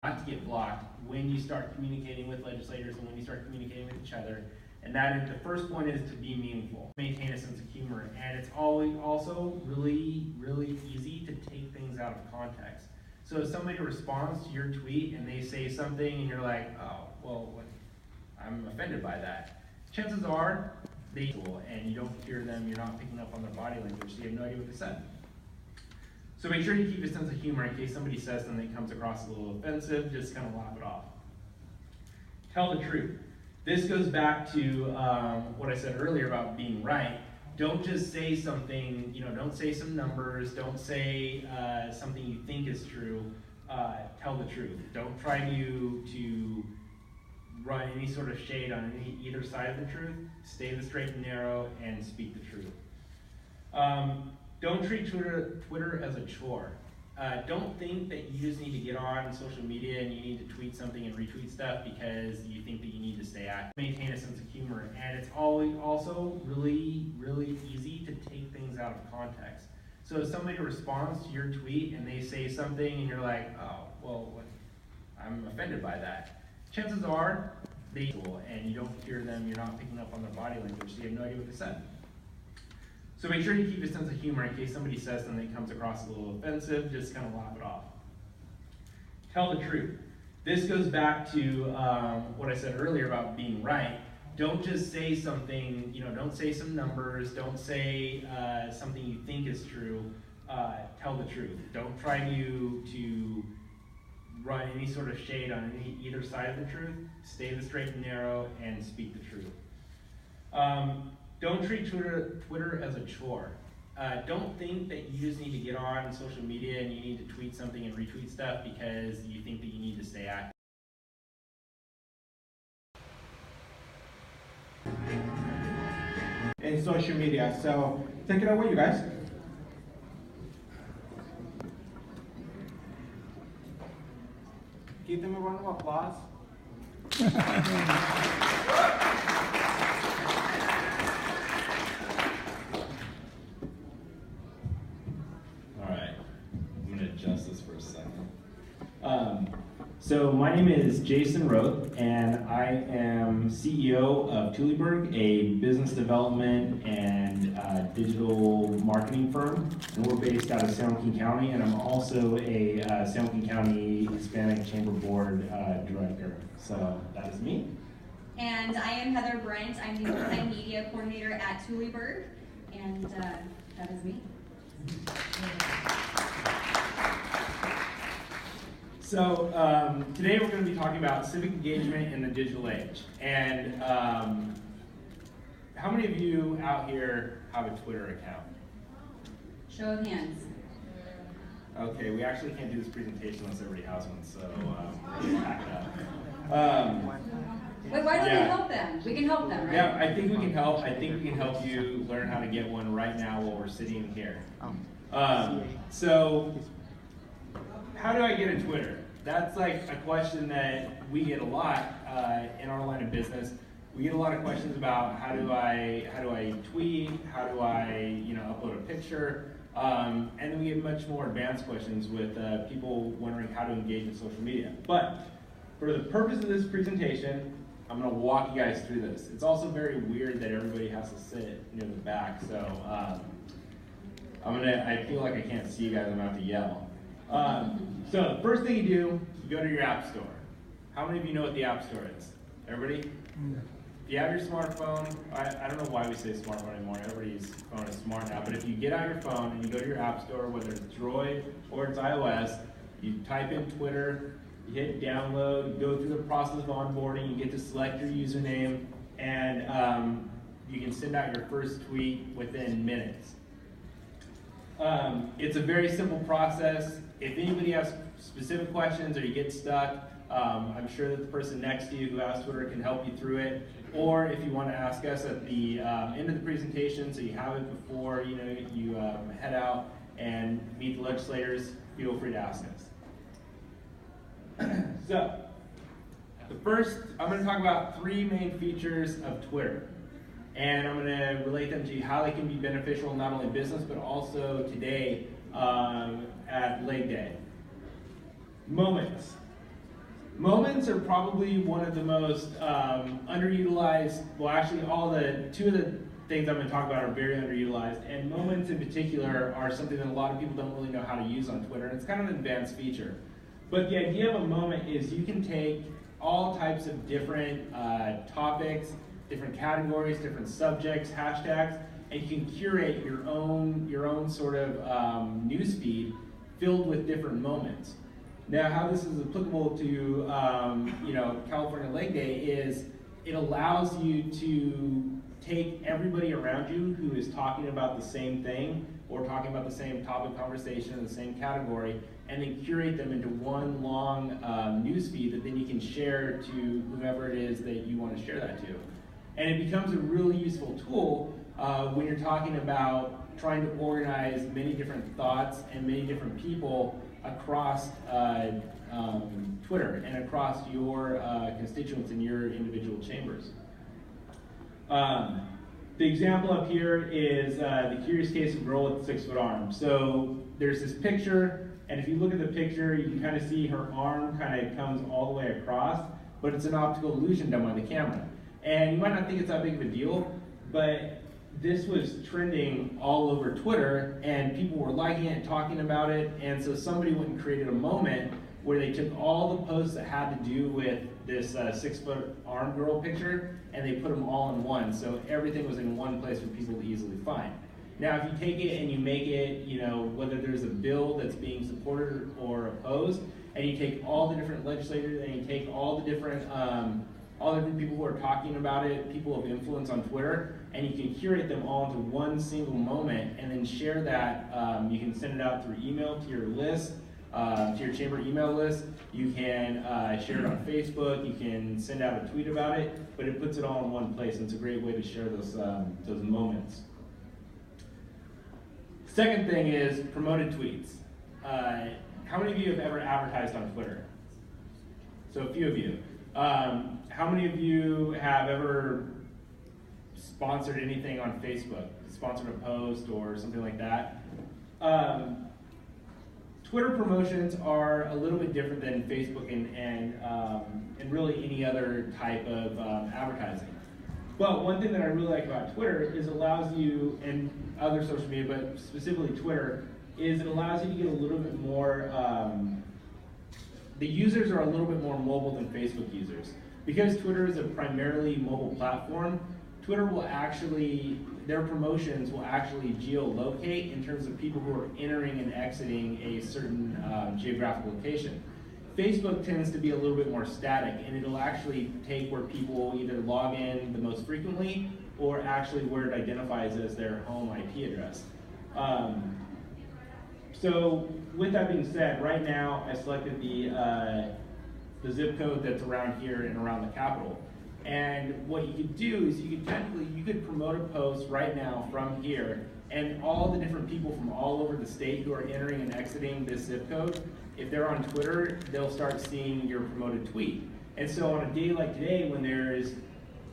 not to get blocked when you start communicating with legislators and when you start communicating with each other. And that is, the first point is to be meaningful, maintain a sense of humor, and it's always also really, really easy to take things out of context. So if somebody responds to your tweet and they say something and you're like, oh, well, I'm offended by that. Chances are they and you don't hear them, you're not picking up on their body language, so you have no idea what they said. So make sure you keep a sense of humor in case somebody says something that comes across a little offensive, just kind of laugh it off. Tell the truth. This goes back to what I said earlier about being right. Don't just say something, don't say some numbers, don't say something you think is true, tell the truth. Don't try to run any sort of shade on either side of the truth. Stay the straight and narrow and speak the truth. Don't treat Twitter as a chore. Don't think that you just need to get on social media and you need to tweet something and retweet stuff because you think that you need to stay active. Maintain a sense of humor, and it's always also really, really easy to take things out of context. So if somebody responds to your tweet and they say something and you're like, oh, well, I'm offended by that. Chances are they and you don't hear them, you're not picking up on their body language, so you have no idea what they said. So make sure you keep a sense of humor in case somebody says something that comes across a little offensive, just kind of laugh it off. Tell the truth. This goes back to what I said earlier about being right. Don't just say something, don't say some numbers, don't say something you think is true, tell the truth. Don't try to run any sort of shade on either side of the truth. Stay the straight and narrow and speak the truth. Don't treat Twitter as a chore. Don't think that you just need to get on social media and you need to tweet something and retweet stuff because you think that you need to stay active. In social media, so take it away, you guys. Give them a round of applause. So my name is Jason Roth, and I am CEO of Tuliberg, a business development and digital marketing firm. And we're based out of San Joaquin County, and I'm also a San Joaquin County Hispanic Chamber Board Director. So that is me. And I am Heather Brent. I'm the multimedia coordinator at Tuliberg, and that is me. So today we're going to be talking about civic engagement in the digital age. And how many of you out here have a Twitter account? Show of hands. Okay, we actually can't do this presentation unless everybody has one, so we'll pack it up. Wait, why don't we help them? We can help them, right? Yeah, I think we can help. I think we can help you learn how to get one right now while we're sitting here. So, how do I get a Twitter? That's like a question that we get a lot in our line of business. We get a lot of questions about how do I tweet, how do I upload a picture, and then we get much more advanced questions with people wondering how to engage in social media. But for the purpose of this presentation, I'm going to walk you guys through this. It's also very weird that everybody has to sit near the back, so I feel like I can't see you guys. I'm going to have to yell. So the first thing you do, you go to your app store. How many of you know what the app store is? Everybody? If you have your smartphone, I don't know why we say smartphone anymore. Everybody's phone is smart now. But if you get out your phone and you go to your app store, whether it's Droid or it's iOS, you type in Twitter, you hit download, you go through the process of onboarding, you get to select your username, and you can send out your first tweet within minutes. It's a very simple process. If anybody has specific questions or you get stuck, I'm sure that the person next to you who has Twitter can help you through it. Or if you want to ask us at the end of the presentation, so you have it before you head out and meet the legislators, feel free to ask us. So, I'm going to talk about three main features of Twitter. And I'm going to relate them to you, how they can be beneficial not only in business, but also today at Leg Day. Moments. Moments are probably one of the most underutilized, well actually two of the things I'm going to talk about are very underutilized, and moments in particular are something that a lot of people don't really know how to use on Twitter, and it's kind of an advanced feature. But the idea of a moment is you can take all types of different topics, different categories, different subjects, hashtags, and you can curate your own sort of news feed filled with different moments. Now, how this is applicable to California Leg Day is it allows you to take everybody around you who is talking about the same thing or talking about the same topic conversation in the same category, and then curate them into one long news feed that then you can share to whomever it is that you want to share that to. And it becomes a really useful tool when you're talking about trying to organize many different thoughts and many different people across Twitter and across your constituents in your individual chambers. The example up here is the curious case of a girl with a 6-foot arm. So there's this picture, and if you look at the picture, you can kind of see her arm kind of comes all the way across, but it's an optical illusion done by the camera. And you might not think it's that big of a deal, but this was trending all over Twitter, and people were liking it and talking about it, and so somebody went and created a moment where they took all the posts that had to do with this 6-foot arm girl picture, and they put them all in one, so everything was in one place for people to easily find. Now, if you take it and you make it, whether there's a bill that's being supported or opposed, and you take all the different legislators and you take all the different people who are talking about it, people of influence on Twitter, and you can curate them all into one single moment and then share that. You can send it out through email to your list, to your chamber email list. You can share it on Facebook. You can send out a tweet about it, but it puts it all in one place, and it's a great way to share those moments. Second thing is promoted tweets. How many of you have ever advertised on Twitter? So a few of you. How many of you have ever sponsored anything on Facebook? Sponsored a post or something like that? Twitter promotions are a little bit different than Facebook and really any other type of advertising. But one thing that I really like about Twitter is it allows you, and other social media, but specifically Twitter, is it allows you to get a little bit more, the users are a little bit more mobile than Facebook users. Because Twitter is a primarily mobile platform, Twitter will actually, their promotions will actually geolocate in terms of people who are entering and exiting a certain geographic location. Facebook tends to be a little bit more static, and it'll actually take where people either log in the most frequently or actually where it identifies as their home IP address. So with that being said, right now I selected the zip code that's around here and around the Capitol. And what you could do is you could promote a post right now from here, and all the different people from all over the state who are entering and exiting this zip code, if they're on Twitter, they'll start seeing your promoted tweet. And so on a day like today, when there's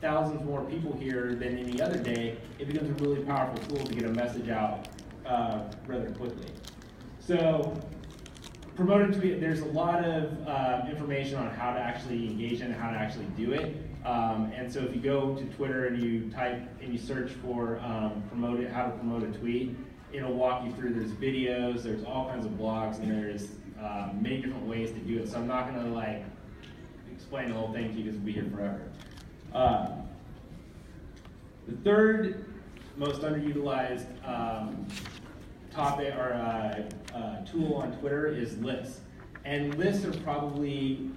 thousands more people here than any other day, it becomes a really powerful tool to get a message out rather quickly. So promoted tweet, there's a lot of information on how to actually engage in and how to actually do it. And so if you go to Twitter and you type and you search for how to promote a tweet, it'll walk you through. There's videos, there's all kinds of blogs, and there's many different ways to do it. So I'm not going to explain the whole thing to you because we'll be here forever. The third most underutilized topic or tool on Twitter is lists. And lists are probably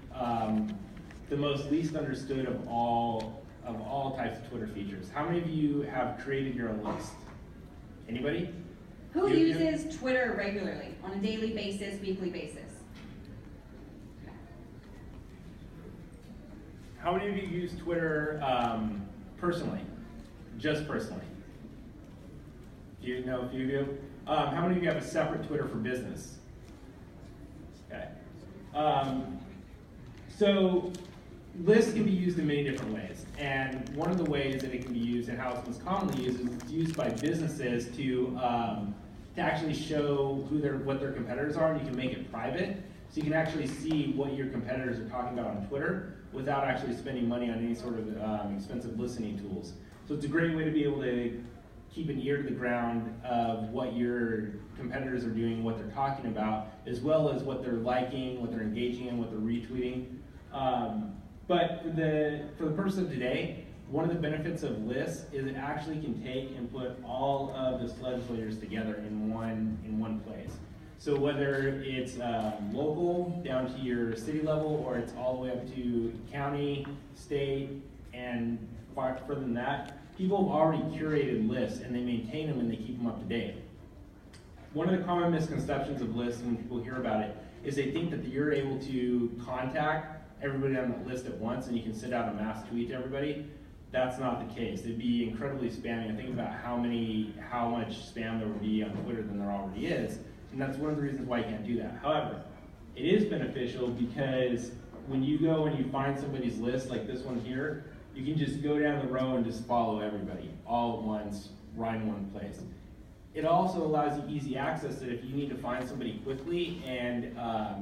the most least understood of all types of Twitter features. How many of you have created your own list? Anybody? Who uses Twitter regularly, on a daily basis, weekly basis? How many of you use Twitter personally? Just personally? Do you know a few of you? How many of you have a separate Twitter for business? Okay. So lists can be used in many different ways, and one of the ways that it can be used and how it's most commonly used is it's used by businesses to actually show what their competitors are, and you can make it private. So you can actually see what your competitors are talking about on Twitter without actually spending money on any sort of expensive listening tools. So it's a great way to be able to keep an ear to the ground of what your competitors are doing, what they're talking about, as well as what they're liking, what they're engaging in, what they're retweeting. But for the purpose of today, one of the benefits of lists is it actually can take and put all of the legislators together in one place. So whether it's local down to your city level, or it's all the way up to county, state, and far further than that, people have already curated lists and they maintain them and they keep them up to date. One of the common misconceptions of lists when people hear about it is they think that you're able to contact everybody on the list at once and you can send out a mass tweet to everybody. That's not the case. It'd be incredibly spammy. Think about how much spam there would be on Twitter than there already is, and that's one of the reasons why you can't do that. However, it is beneficial because when you go and you find somebody's list like this one here, you can just go down the row and just follow everybody all at once, right in one place. It also allows you easy access that if you need to find somebody quickly and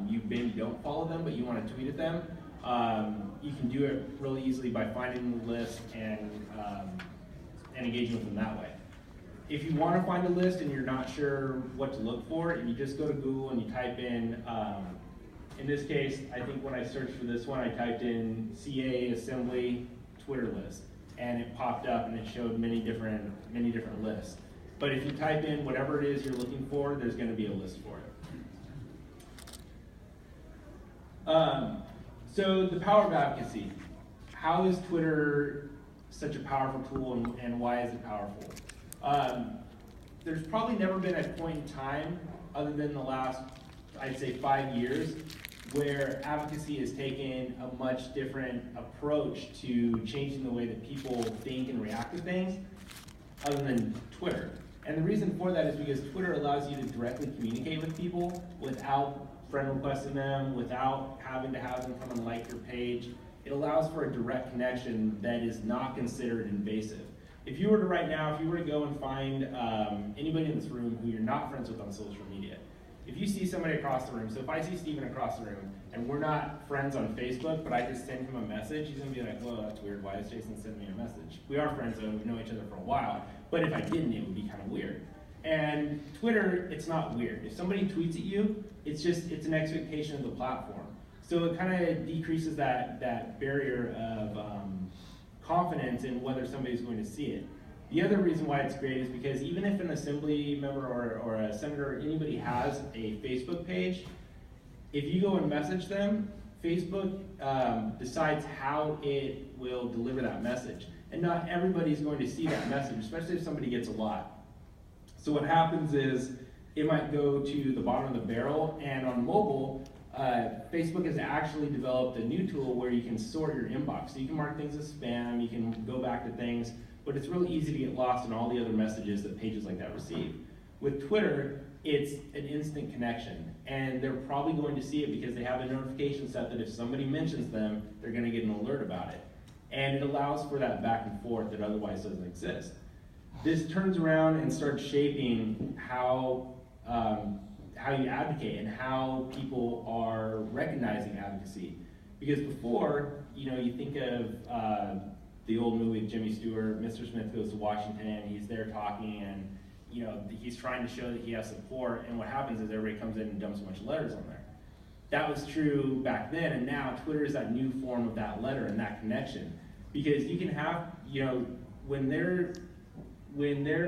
you maybe don't follow them, but you want to tweet at them, you can do it really easily by finding the list and engaging with them that way. If you want to find a list and you're not sure what to look for, you just go to Google and you type in this case, I think when I searched for this one, I typed in CA Assembly Twitter list, and it popped up and it showed many different lists. But if you type in whatever it is you're looking for, there's going to be a list for it. So the power of advocacy. How is Twitter such a powerful tool, and why is it powerful? There's probably never been a point in time, other than the last, I'd say 5 years, where advocacy has taken a much different approach to changing the way that people think and react to things, other than Twitter. And the reason for that is because Twitter allows you to directly communicate with people without friend requesting them, without having to have them come and like your page. It allows for a direct connection that is not considered invasive. If you were to right now, if you were to go and find anybody in this room who you're not friends with on social media, if you see somebody across the room, so if I see Steven across the room and we're not friends on Facebook, but I just send him a message, he's gonna be like, whoa, that's weird, why is Jason sending me a message? We are friends though, we know each other for a while, but if I didn't, it would be kind of weird. And Twitter, it's not weird. If somebody tweets at you, it's an expectation of the platform. So it kind of decreases that barrier of confidence in whether somebody's going to see it. The other reason why it's great is because even if an assembly member or a senator or anybody has a Facebook page, if you go and message them, Facebook decides how it will deliver that message. And not everybody's going to see that message, especially if somebody gets a lot. So what happens is it might go to the bottom of the barrel, and on mobile, Facebook has actually developed a new tool where you can sort your inbox. So you can mark things as spam, you can go back to things, but it's really easy to get lost in all the other messages that pages like that receive. With Twitter, it's an instant connection, and they're probably going to see it because they have a notification set that if somebody mentions them, they're going to get an alert about it. And it allows for that back and forth that otherwise doesn't exist. This turns around and starts shaping how you advocate and how people are recognizing advocacy. Because before, you think of the old movie with Jimmy Stewart, Mr. Smith goes to Washington, he's there talking, and he's trying to show that he has support, and what happens is everybody comes in and dumps a bunch of letters on there. That was true back then, and now Twitter is that new form of that letter and that connection. Because you can have, when they're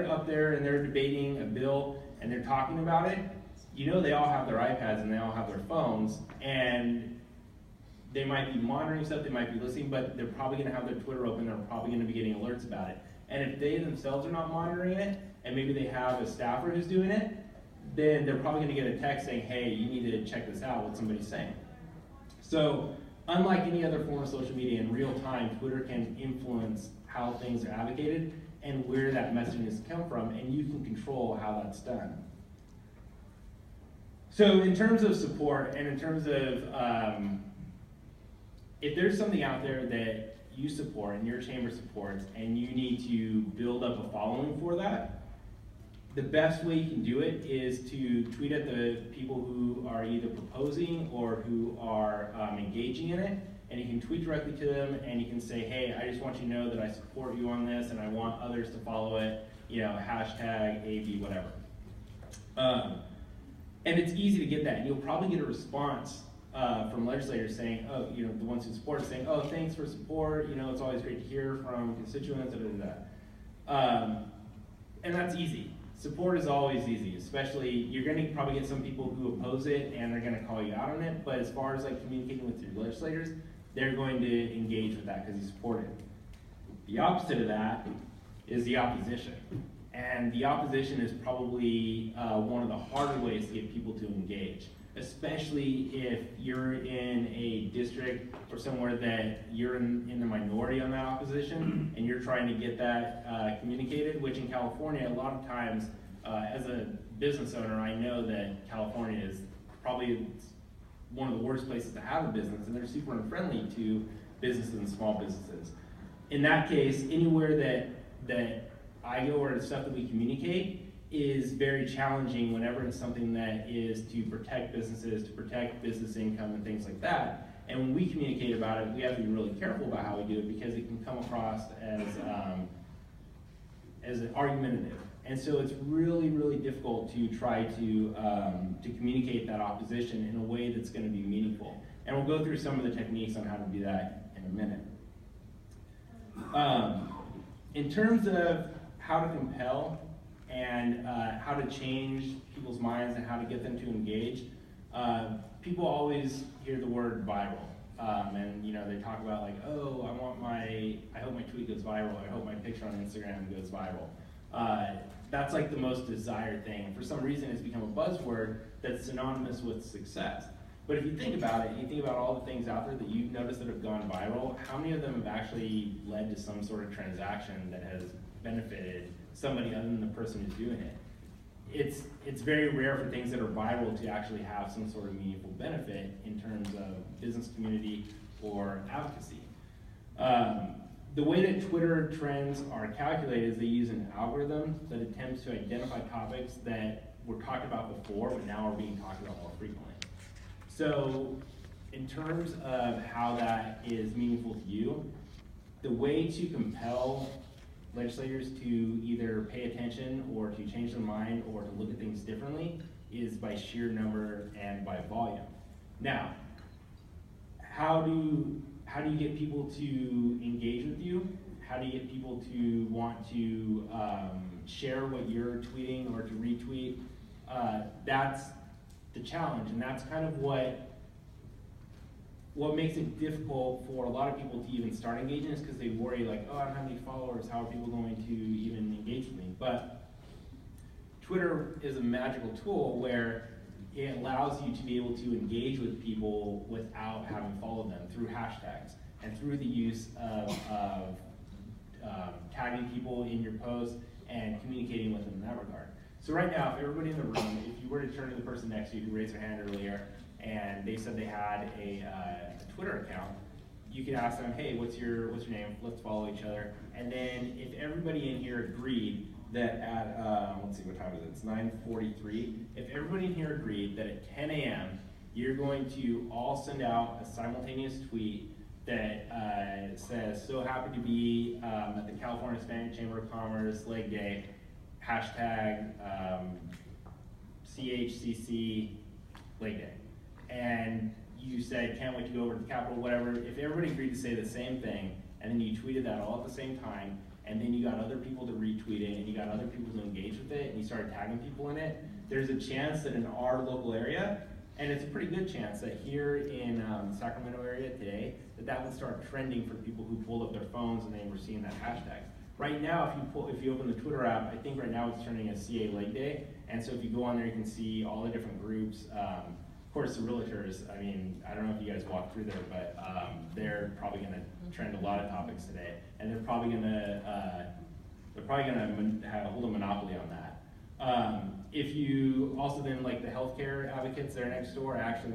up there and they're debating a bill and they're talking about it, they all have their iPads and they all have their phones, and they might be monitoring stuff, they might be listening, but they're probably going to have their Twitter open, they're probably going to be getting alerts about it. And if they themselves are not monitoring it, and maybe they have a staffer who's doing it, then they're probably going to get a text saying, hey, you need to check this out, what somebody's saying. So, unlike any other form of social media, in real time, Twitter can influence how things are advocated and where that messaging has come from, and you can control how that's done. So in terms of support, and in terms of if there's something out there that you support and your chamber supports, and you need to build up a following for that, The best way you can do it is to tweet at the people who are either proposing or who are engaging in it, and you can tweet directly to them, and you can say, hey, I just want you to know that I support you on this, and I want others to follow it, you know, hashtag AB, whatever. And it's easy to get that, and you'll probably get a response from legislators saying, oh, you know, the ones who support it saying, oh, thanks for support, you know, it's always great to hear from constituents, and that's easy. Support is always easy, especially, you're gonna probably get some people who oppose it and they're gonna call you out on it, but as far as like communicating with your legislators, they're going to engage with that because you support it. The opposite of that is the opposition. And the opposition is probably one of the harder ways to get people to engage, especially if you're in a district or somewhere that you're in the minority on that opposition and you're trying to get that communicated, which in California, a lot of times, as a business owner, I know that California is probably one of the worst places to have a business, and they're super unfriendly to businesses and small businesses. In that case, anywhere that I go or the stuff that we communicate is very challenging whenever it's something that is to protect businesses, to protect business income and things like that. And when we communicate about it, we have to be really careful about how we do it because it can come across as argumentative. And so it's really, really difficult to try to communicate that opposition in a way that's going to be meaningful. And we'll go through some of the techniques on how to do that in a minute. In terms of how to compel and how to change people's minds and how to get them to engage, people always hear the word viral. And you know, they talk about like, oh, I hope my tweet goes viral, I hope my picture on Instagram goes viral. That's like the most desired thing. For some reason, it's become a buzzword that's synonymous with success. But if you think about it, you think about all the things out there that you've noticed that have gone viral, how many of them have actually led to some sort of transaction that has benefited somebody other than the person who's doing it? It's very rare for things that are viral to actually have some sort of meaningful benefit in terms of business community or advocacy. The way that Twitter trends are calculated is they use an algorithm that attempts to identify topics that were talked about before but now are being talked about more frequently. So in terms of how that is meaningful to you, the way to compel legislators to either pay attention or to change their mind or to look at things differently is by sheer number and by volume. Now, how do you get people to engage with you? How do you get people to want to share what you're tweeting or to retweet? That's the challenge, and that's kind of what makes it difficult for a lot of people to even start engaging is because they worry like, oh, I don't have any followers, how are people going to even engage with me? But Twitter is a magical tool where it allows you to be able to engage with people without having followed them through hashtags and through the use of tagging people in your posts and communicating with them in that regard. So right now, if everybody in the room, if you were to turn to the person next to you who raised their hand earlier and they said they had a Twitter account, you could ask them, hey, what's your name? Let's follow each other. And then if everybody in here agreed that at, let's see, what time is it? It's 9:43. If everybody in here agreed that at 10 a.m. you're going to all send out a simultaneous tweet that says, so happy to be at the California Hispanic Chamber of Commerce Leg Day, hashtag CHCC Leg Day. And you said, can't wait to go over to the Capitol, whatever. If everybody agreed to say the same thing, and then you tweeted that all at the same time, and then you got other people to retweet it, and you got other people to engage with it, and you started tagging people in it, there's a chance that in our local area, and it's a pretty good chance that here in the Sacramento area today, that would start trending for people who pulled up their phones and they were seeing that hashtag. Right now, if you open the Twitter app, I think right now it's turning as CA Leg Day, and so if you go on there, you can see all the different groups. Of course, the realtors, I mean, I don't know if you guys walked through there, but they're probably going to trend a lot of topics today, and they're probably going to hold a monopoly on that. If you also then like the healthcare advocates that are next door, actually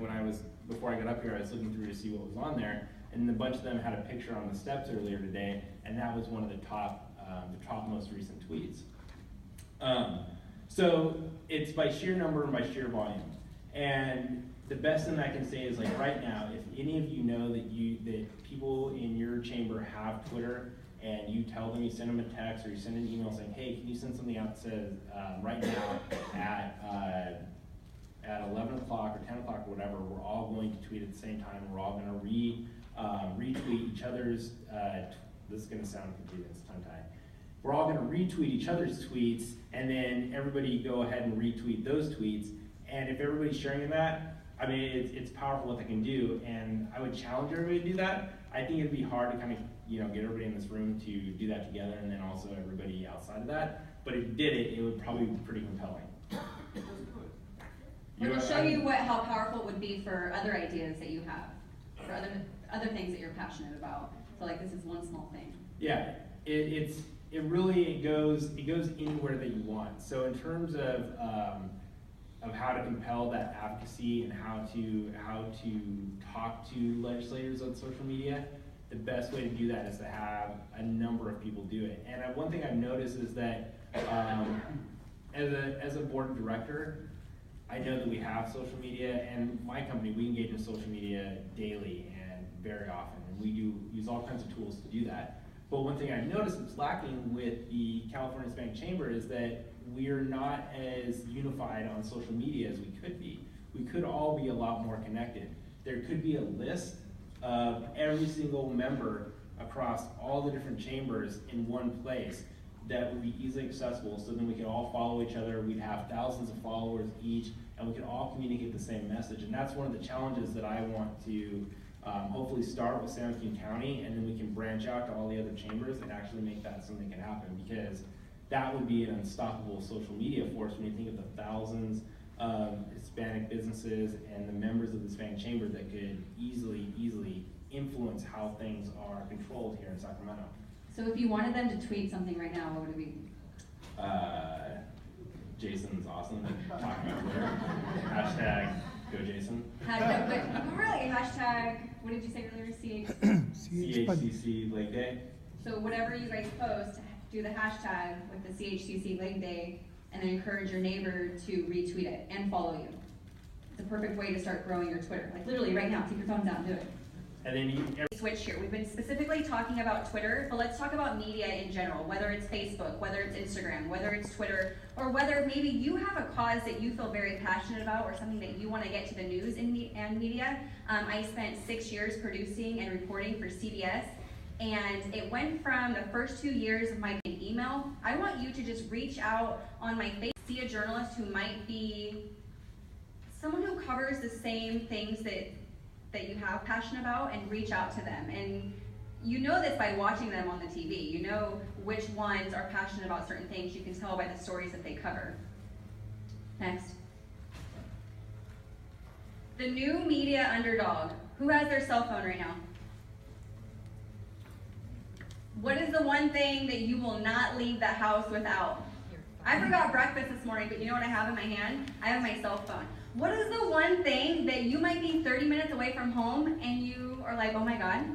before I got up here, I was looking through to see what was on there, and a bunch of them had a picture on the steps earlier today, and that was one of the top most recent tweets. So it's by sheer number and by sheer volume. And the best thing I can say is, like, right now, if any of you know that people in your chamber have Twitter, and you tell them, you send them a text or you send an email saying, hey, can you send something out that says right now at 11 o'clock or 10 o'clock or whatever, we're all going to tweet at the same time. We're all going to retweet each other's, this is going to sound confusing, it's tongue-tied. We're all going to retweet each other's tweets, and then everybody go ahead and retweet those tweets. And if everybody's sharing that, I mean, it's powerful what they can do, and I would challenge everybody to do that. I think it'd be hard to kind of, get everybody in this room to do that together, and then also everybody outside of that. But if you did it, it would probably be pretty compelling. It'll show you how powerful it would be for other ideas that you have, for other things that you're passionate about. So like, this is one small thing. Yeah, it really goes anywhere that you want. So in terms of how to compel that advocacy and how to talk to legislators on social media, the best way to do that is to have a number of people do it. And one thing I've noticed is that as a board of director, I know that we have social media, and my company, we engage in social media daily and very often, and we do use all kinds of tools to do that. But one thing I've noticed that's lacking with the California Hispanic Chamber is that we're not as unified on social media as we could be. We could all be a lot more connected. There could be a list of every single member across all the different chambers in one place that would be easily accessible, so then we could all follow each other. We'd have thousands of followers each, and we could all communicate the same message. And that's one of the challenges that I want to hopefully start with San Joaquin County, and then we can branch out to all the other chambers and actually make that something that can happen, because that would be an unstoppable social media force when you think of the thousands of Hispanic businesses and the members of the Hispanic Chamber that could easily influence how things are controlled here in Sacramento. So if you wanted them to tweet something right now, what would it be? Jason's awesome. Talk about Twitter. Hashtag go Jason. Really, hashtag, what did you say earlier? CHCC Lake Day. So whatever you guys post, do the hashtag with the CHCC Lake Day, and then encourage your neighbor to retweet it and follow you. It's a perfect way to start growing your Twitter. Like literally right now, take your phones out and do it. And then Switch here. We've been specifically talking about Twitter, but let's talk about media in general, whether it's Facebook, whether it's Instagram, whether it's Twitter, or whether maybe you have a cause that you feel very passionate about or something that you want to get to the news and media. I spent 6 years producing and reporting for CBS, and it went from the first 2 years of my email. I want you to just reach out on my Facebook, see a journalist who might be someone who covers the same things that you have passion about, and reach out to them. And you know this by watching them on the TV. You know which ones are passionate about certain things. You can tell by the stories that they cover. Next. The new media underdog. Who has their cell phone right now? What is the one thing that you will not leave the house without? I forgot breakfast this morning, but you know what I have in my hand? I have my cell phone. What is the one thing that you might be 30 minutes away from home and you are like, oh my God,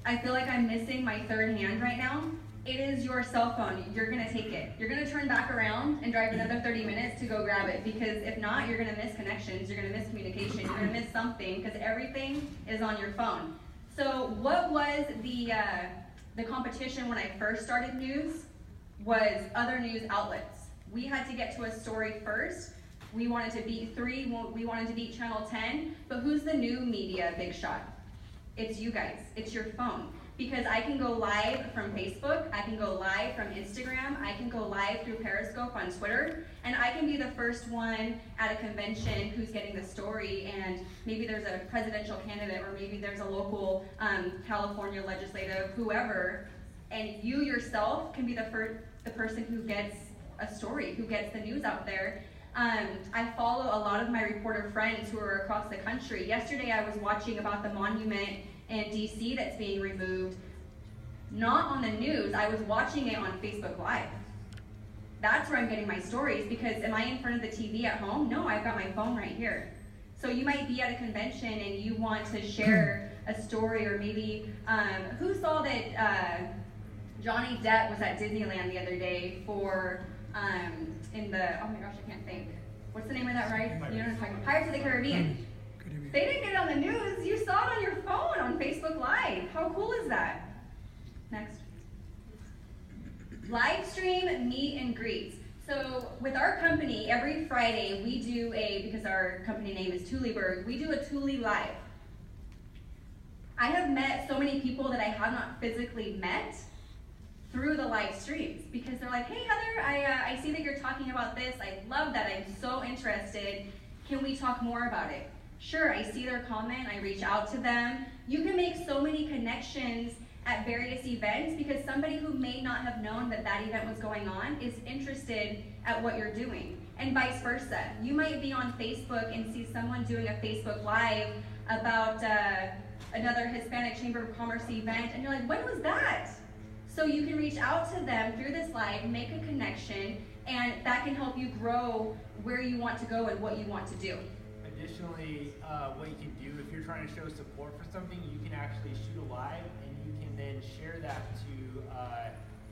I feel like I'm missing my third hand right now? It is your cell phone. You're gonna take it. You're gonna turn back around and drive another 30 minutes to go grab it, because if not, you're gonna miss connections, you're gonna miss communication, you're gonna miss something, because everything is on your phone. So what was the competition when I first started news was other news outlets. We had to get to a story first. We wanted to beat 3, we wanted to beat Channel 10, but who's the new media big shot? It's you guys, it's your phone. Because I can go live from Facebook, I can go live from Instagram, I can go live through Periscope on Twitter, and I can be the first one at a convention who's getting the story, and maybe there's a presidential candidate, or maybe there's a local California legislative, whoever, and you yourself can be the person who gets a story, who gets the news out there. I follow a lot of my reporter friends who are across the country. Yesterday I was watching about the monument in DC that's being removed. Not on the news, I was watching it on Facebook Live. That's where I'm getting my stories, because am I in front of the TV at home? No, I've got my phone right here. So you might be at a convention and you want to share a story, or maybe, who saw that Johnny Depp was at Disneyland the other day for in the, oh my gosh, I can't think. What's the name of that ride? You know what I'm talking about? Pirates of the Caribbean. They didn't get it on the news. You saw it on your phone on Facebook Live. How cool is that? Next. Live stream meet and greets. So with our company, every Friday we do because our company name is Thuleberg, we do a Thule Live. I have met so many people that I have not physically met through the live streams because they're like, hey Heather, I see that you're talking about this. I love that. I'm so interested. Can we talk more about it? Sure, I see their comment. I reach out to them. You can make so many connections at various events because somebody who may not have known that that event was going on is interested at what you're doing, and vice versa. You might be on Facebook and see someone doing a Facebook Live about another Hispanic Chamber of Commerce event, and you're like, when was that? So you can reach out to them through this live, make a connection, and that can help you grow where you want to go and what you want to do. Additionally, what you can do if you're trying to show support for something, you can actually shoot a live and you can then share that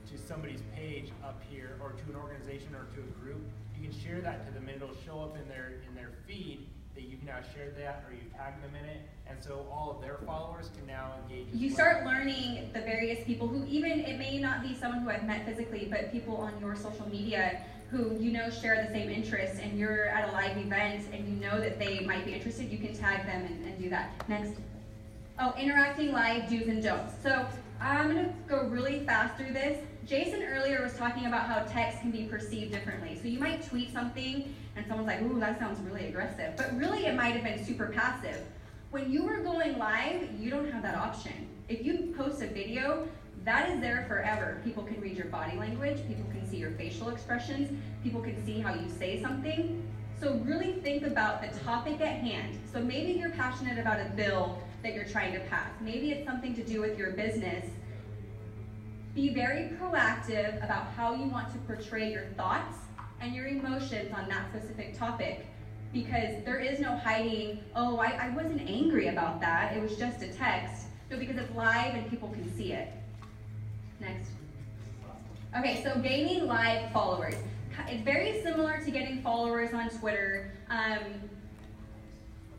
to somebody's page up here, or to an organization or to a group. You can share that to them and it'll show up in their feed that you can now share that, or you tag them in it, and so all of their followers can now engage. You start learning the various people who, even it may not be someone who I've met physically, but people on your social media who you know share the same interests, and you're at a live event and you know that they might be interested, you can tag them and do that. Next. Oh, interacting live do's and don'ts. So I'm gonna go really fast through this. Jason earlier was talking about how text can be perceived differently. So you might tweet something and someone's like, ooh, that sounds really aggressive. But really it might have been super passive. When you are going live, you don't have that option. If you post a video, that is there forever. People can read your body language, people can see your facial expressions, people can see how you say something. So really think about the topic at hand. So maybe you're passionate about a bill that you're trying to pass. Maybe it's something to do with your business. Be very proactive about how you want to portray your thoughts and your emotions on that specific topic, because there is no hiding, oh, I wasn't angry about that, it was just a text. No, because it's live and people can see it. Next. Okay, so gaining live followers. It's very similar to getting followers on Twitter.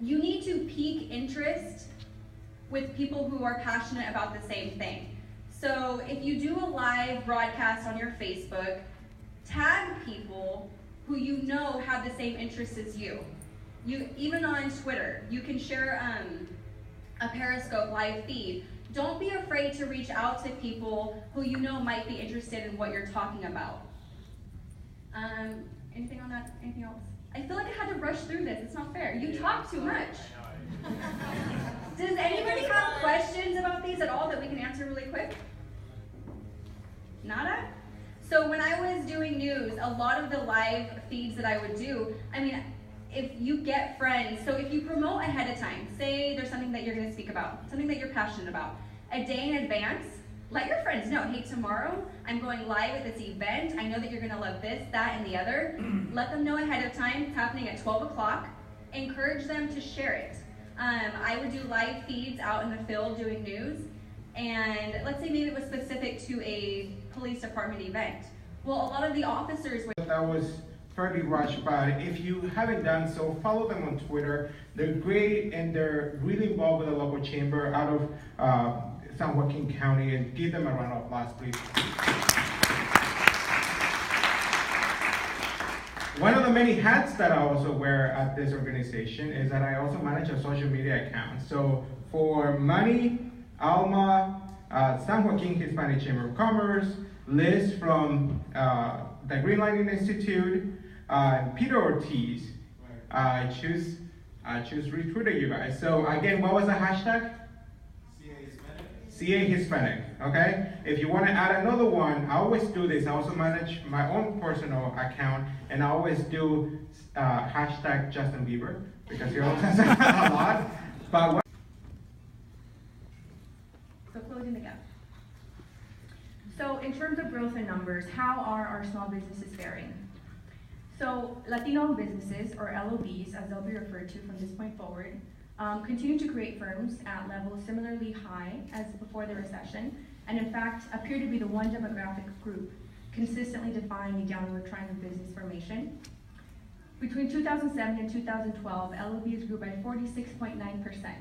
You need to pique interest with people who are passionate about the same thing. So if you do a live broadcast on your Facebook, tag people who you know have the same interests as you. Even on Twitter, you can share a Periscope live feed. Don't be afraid to reach out to people who you know might be interested in what you're talking about. Anything on that? Anything else? I feel like I had to rush through this. It's not fair. You talk too much. Does anybody have questions about these at all that we can answer really quick? Nada? So when I was doing news, a lot of the live feeds that I would do, I mean, if you get friends, so if you promote ahead of time, say there's something that you're going to speak about, something that you're passionate about, a day in advance, let your friends know, hey, tomorrow I'm going live at this event. I know that you're going to love this, that, and the other. Let them know ahead of time. It's happening at 12 o'clock. Encourage them to share it. I would do live feeds out in the field doing news. And let's say maybe it was specific to a police department event. Well, a lot of the officers would... That was fairly rushed, but if you haven't done so, follow them on Twitter. They're great and they're really involved with the local chamber out of San Joaquin County, and give them a round of applause, please. One of the many hats that I also wear at this organization is that I also manage a social media account. So for Manny, Alma, San Joaquin Hispanic Chamber of Commerce, Liz from the Green Lighting Institute, Peter Ortiz, I choose retweeted you guys. So again, what was the hashtag? CA Hispanic, okay? If you want to add another one, I always do this. I also manage my own personal account, and I always do hashtag Justin Bieber, because he always says a lot. But So closing the gap. So in terms of growth and numbers, how are our small businesses faring? So Latino businesses, or LOBs, as they'll be referred to from this point forward, continue to create firms at levels similarly high as before the recession, and in fact appear to be the one demographic group consistently defying a downward trend of business formation. Between 2007 and 2012, LOBs grew by 46.9%.